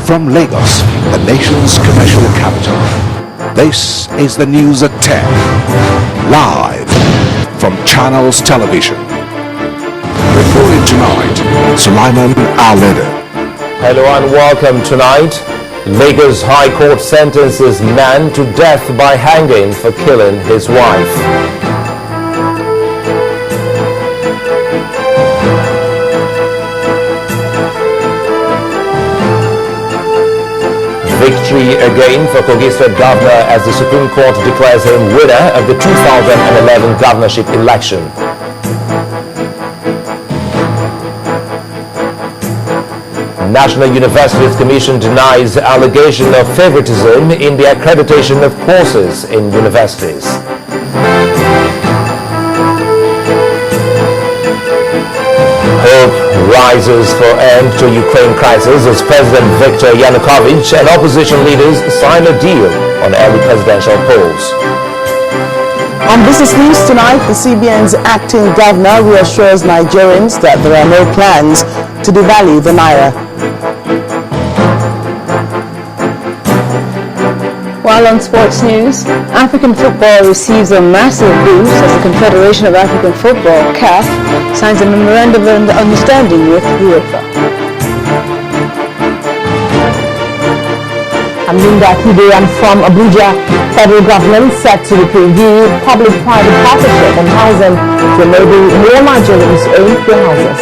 From Lagos, the nation's commercial capital, this is the news at 10, live from Channels Television. Reporting tonight, Sulaiman Al-Leader. Hello and welcome tonight. Lagos High Court sentences man to death by hanging for killing his wife. Victory again for Kogi State Governor as the Supreme Court declares him winner of the 2011 governorship election. National Universities Commission denies allegation of favoritism in the accreditation of courses in universities. Hope rises for end to Ukraine crisis as President Viktor Yanukovych and opposition leaders sign a deal on early presidential polls. On Business News tonight, the CBN's acting governor reassures Nigerians that there are no plans to devalue the naira. While on sports news, African football receives a massive boost as the Confederation of African Football, CAF, signs a memorandum of understanding with UEFA. I'm Linda Kide, and from Abuja, federal government set to review public-private partnership on housing to enable more Nigerians own their houses.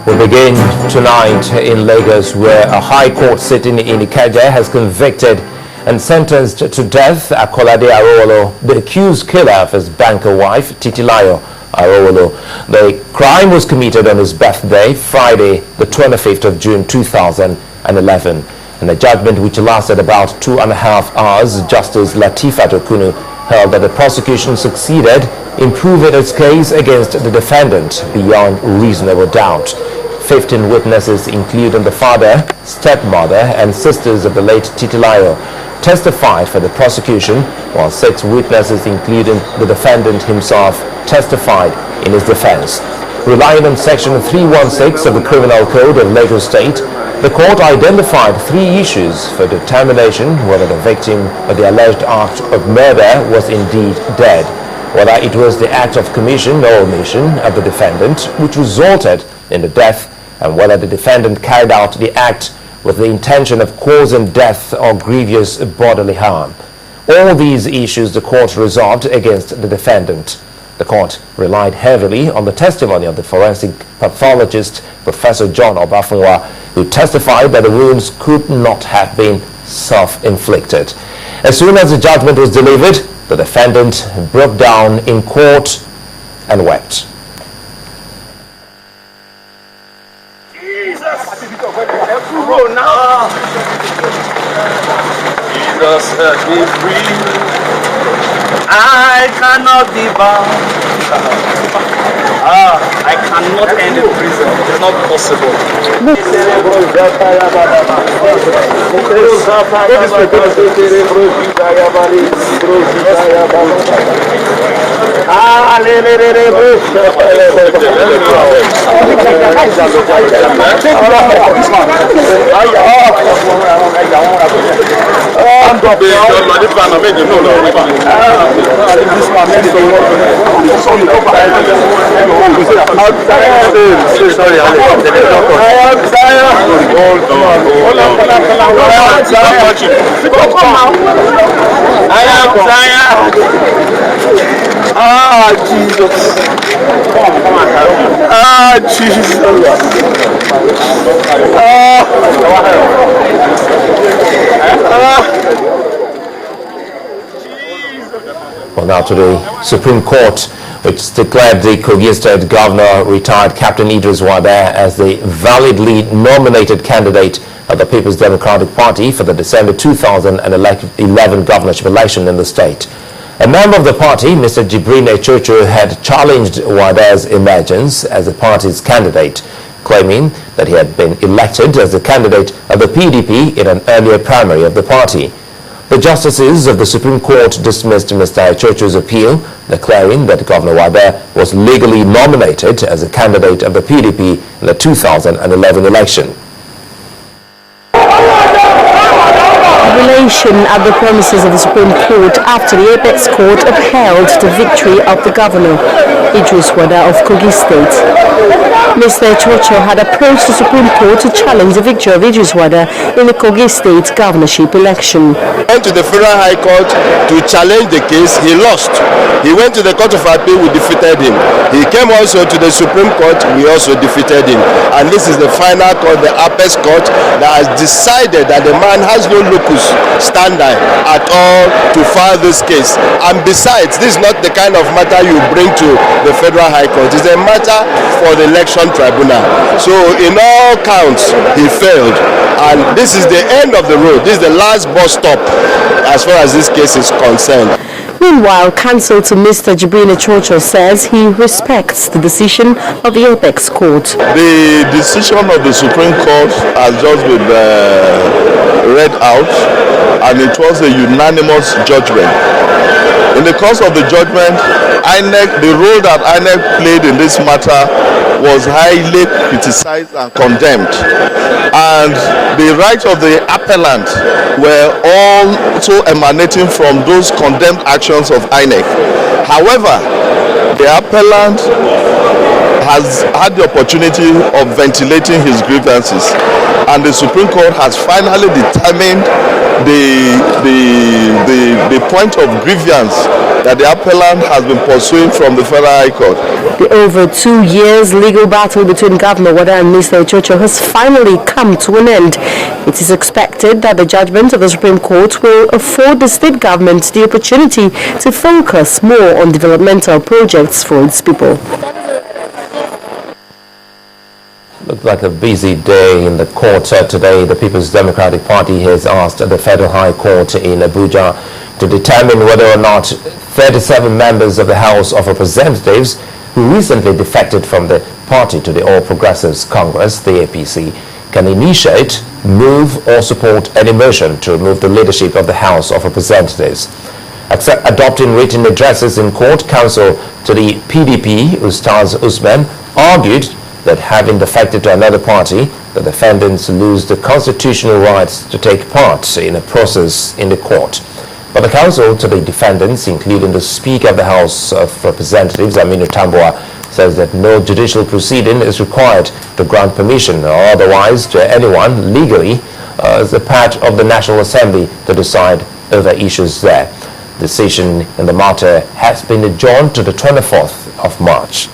We begin tonight in Lagos, where a high court sitting in Ikeja has convicted and sentenced to death Akolade Arowolo, the accused killer of his banker wife, Titilayo Arowolo. The crime was committed on his birthday, Friday, the 25th of June 2011. In a judgment which lasted about 2.5 hours, Justice Latifat Okunu held that the prosecution succeeded in proving its case against the defendant beyond reasonable doubt. 15 witnesses, including the father, stepmother, and sisters of the late Titilayo, testified for the prosecution, while 6 witnesses, including the defendant himself, testified in his defense. Relying on Section 316 of the Criminal Code of Lagos State, the court identified 3 issues for determination whether the victim of the alleged act of murder was indeed dead, whether it was the act of commission or omission of the defendant which resulted in the death, and whether the defendant carried out the act with the intention of causing death or grievous bodily harm. All these issues the court resolved against the defendant. The court relied heavily on the testimony of the forensic pathologist, Professor John Obafunwa, who testified that the wounds could not have been self-inflicted. As soon as the judgment was delivered, the defendant broke down in court and wept. Jesus set me free. I cannot be bound. I cannot end in prison. It's not possible. Jesus. Well, now to the Supreme Court, which declared the Kogi State Governor, retired Captain Idris Wade, as the validly nominated candidate of the People's Democratic Party for the December 2011 governorship election in the state. A member of the party, Mr. Jibrin Echocho, had challenged Wada's emergence as the party's candidate, claiming that he had been elected as the candidate of the PDP in an earlier primary of the party. The justices of the Supreme Court dismissed Mr. Echocho's appeal, declaring that Governor Wada was legally nominated as a candidate of the PDP in the 2011 election. Jubilation at the premises of the Supreme Court after the Apex Court upheld the victory of the governor, Idris Wada of Kogi State. Mr. Echocho had approached the Supreme Court to challenge the victory of Idris Wada in the Kogi State governorship election. He went to the Federal High Court to challenge the case. He lost. He went to the Court of Appeal. We defeated him. He came also to the Supreme Court. We also defeated him. And this is the final court, the Apex Court, that has decided that the man has no locus standi at all to file this case. And besides, this is not the kind of matter you bring to the Federal High Court. It's a matter for the election tribunal. So in all counts, he failed. And this is the end of the road. This is the last bus stop as far as this case is concerned. Meanwhile, counsel to Mr. Jibrin Echocho says he respects the decision of the Apex Court. The decision of the Supreme Court has just been read out, and it was a unanimous judgment. In the course of the judgment, INEC, the role that INEC played in this matter was highly criticized and condemned. And the rights of the appellant were also emanating from those condemned actions of INEC. However, the appellant has had the opportunity of ventilating his grievances, and the Supreme Court has finally determined the point of grievance that the appellant has been pursuing from the Federal High Court. The over 2 years legal battle between Governor Wada and Mr. Echocho has finally come to an end. It is expected that the judgment of the Supreme Court will afford the state government the opportunity to focus more on developmental projects for its people. Looked like a busy day in the court today. The People's Democratic Party has asked the Federal High Court in Abuja to determine whether or not 37 members of the House of Representatives who recently defected from the party to the All Progressives Congress, the APC, can initiate, move or support any motion to remove the leadership of the House of Representatives. Adopting written addresses in court, counsel to the PDP, Ustaz Usman, argued that having defected to another party, the defendants lose the constitutional rights to take part in a process in the court. But the counsel to the defendants, including the Speaker of the House of Representatives, Aminu Tambuwa, says that no judicial proceeding is required to grant permission or otherwise to anyone legally as a part of the National Assembly to decide over issues there. Decision in the matter has been adjourned to the 24th of March.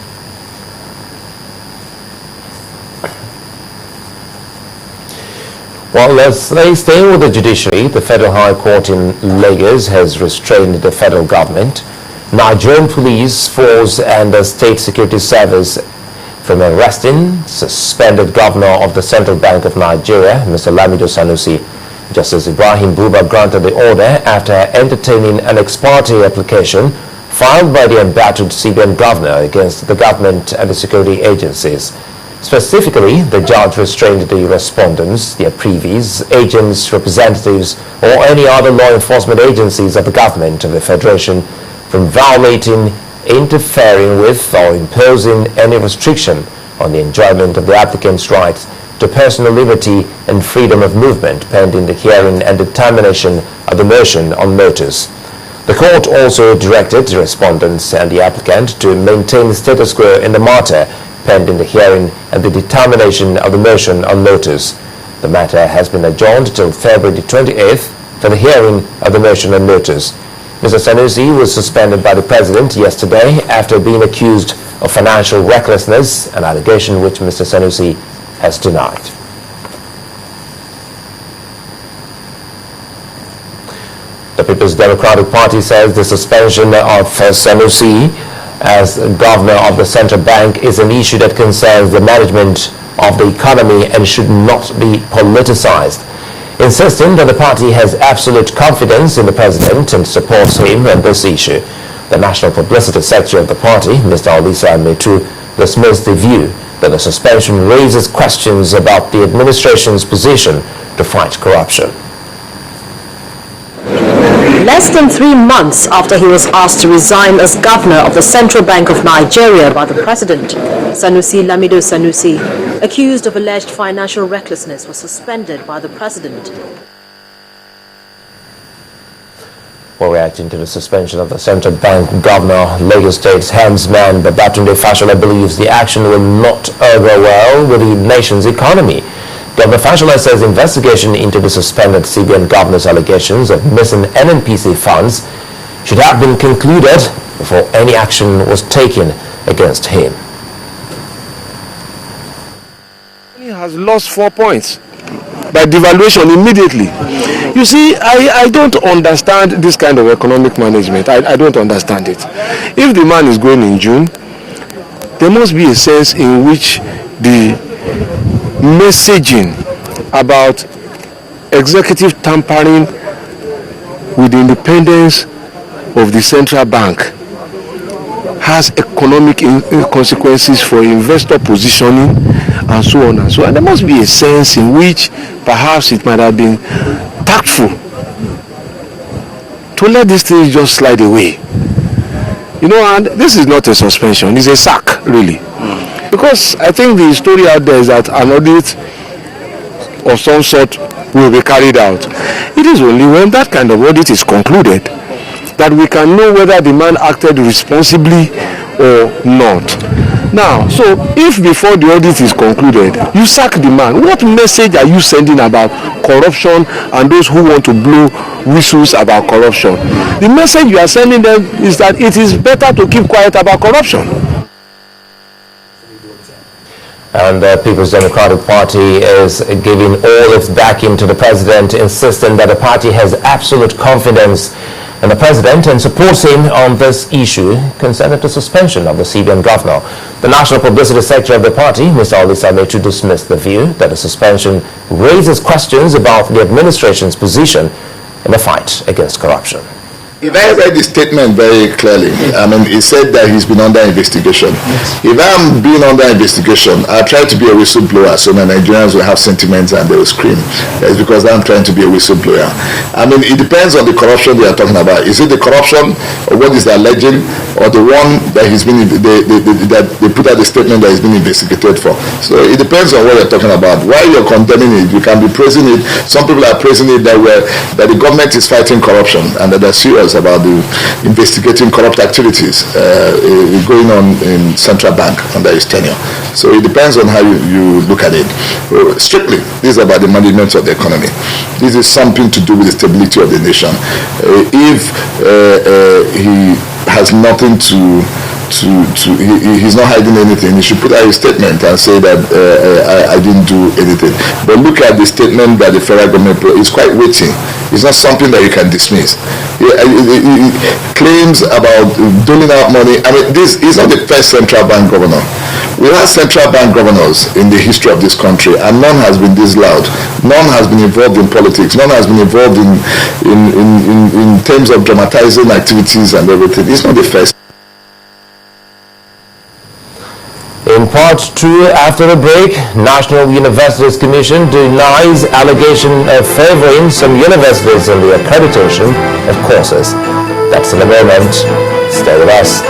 Well, let's stay with the judiciary. The Federal High Court in Lagos has restrained the federal government, Nigerian police force and the State Security Service from arresting suspended Governor of the Central Bank of Nigeria, Mr. Lamido Sanusi. Justice Ibrahim Buba granted the order after entertaining an ex parte application filed by the embattled CBN Governor against the government and the security agencies. Specifically, the judge restrained the respondents, their privies, agents, representatives, or any other law enforcement agencies of the government of the Federation from violating, interfering with, or imposing any restriction on the enjoyment of the applicant's rights to personal liberty and freedom of movement pending the hearing and determination of the motion on notice. The court also directed the respondents and the applicant to maintain the status quo in the matter pending the hearing and the determination of the motion on notice. The matter has been adjourned till February 28th for the hearing of the motion on notice. Mr. Sanusi was suspended by the President yesterday after being accused of financial recklessness, an allegation which Mr. Sanusi has denied. The People's Democratic Party says the suspension of Sanusi as governor of the central bank is an issue that concerns the management of the economy and should not be politicized. insisting that the party has absolute confidence in the president and supports him on this issue. The National Publicity Secretary of the party, Mr. Olisa Metu, dismissed the view that the suspension raises questions about the administration's position to fight corruption. Less than 3 months after he was asked to resign as governor of the Central Bank of Nigeria by the president, Sanusi Lamido Sanusi, accused of alleged financial recklessness, was suspended by the president. While reacting to the suspension of the Central Bank Governor, Lagos State's helmsman Babatunde Fashola believes the action will not augur well with the nation's economy. Governor Fashola says investigation into the suspended CBN Governor's allegations of missing NNPC funds should have been concluded before any action was taken against him. He has lost 4 points by devaluation immediately. You see, I don't understand this kind of economic management. I don't understand it. If the man is going in June, there must be a sense in which the messaging about executive tampering with the independence of the central bank has economic consequences for investor positioning and so on and so on. And there must be a sense in which perhaps it might have been tactful to let these things just slide away. You know, and this is not a suspension, it's a sack, really. Because I think the story out there is that an audit of some sort will be carried out. It is only when that kind of audit is concluded that we can know whether the man acted responsibly or not. Now, so if before the audit is concluded, you sack the man, what message are you sending about corruption and those who want to blow whistles about corruption? The message you are sending them is that it is better to keep quiet about corruption. And the People's Democratic Party is giving all its backing to the president, insisting that the party has absolute confidence in the president and supports him on this issue concerning the suspension of the CBN governor. The National Publicity Secretary of the party, Mr. Olisa Metu, dismissed the view that the suspension raises questions about the administration's position in the fight against corruption. If I read the statement very clearly, I mean, it said that he's been under investigation. If I'm being under investigation, I try to be a whistleblower so that Nigerians will have sentiments and they will scream. It's because I'm trying to be a whistleblower. I mean, it depends on the corruption they are talking about. Is it the corruption, or what is the alleging, or the one that he's been that they put out the statement that he's been investigated for? So it depends on what you're talking about. Why you're condemning it, you can be praising it. Some people are praising it that the government is fighting corruption and that they're serious about the investigating corrupt activities going on in central bank under his tenure. So it depends on how you look at it. Strictly, this is about the management of the economy. This is something to do with the stability of the nation. If he has nothing he's not hiding anything, he should put out a statement and say that I didn't do anything. But look at the statement that the federal government is quite weighty. It's not something that you can dismiss. Claims about doling out money. I mean, this is not the first central bank governor. We have central bank governors in the history of this country, and none has been this loud. None has been involved in politics. None has been involved in terms of dramatizing activities and everything. It's not the first. In part 2, after the break, National Universities Commission denies allegation of favoring some universities in the accreditation of courses. That's in a moment. Stay with us.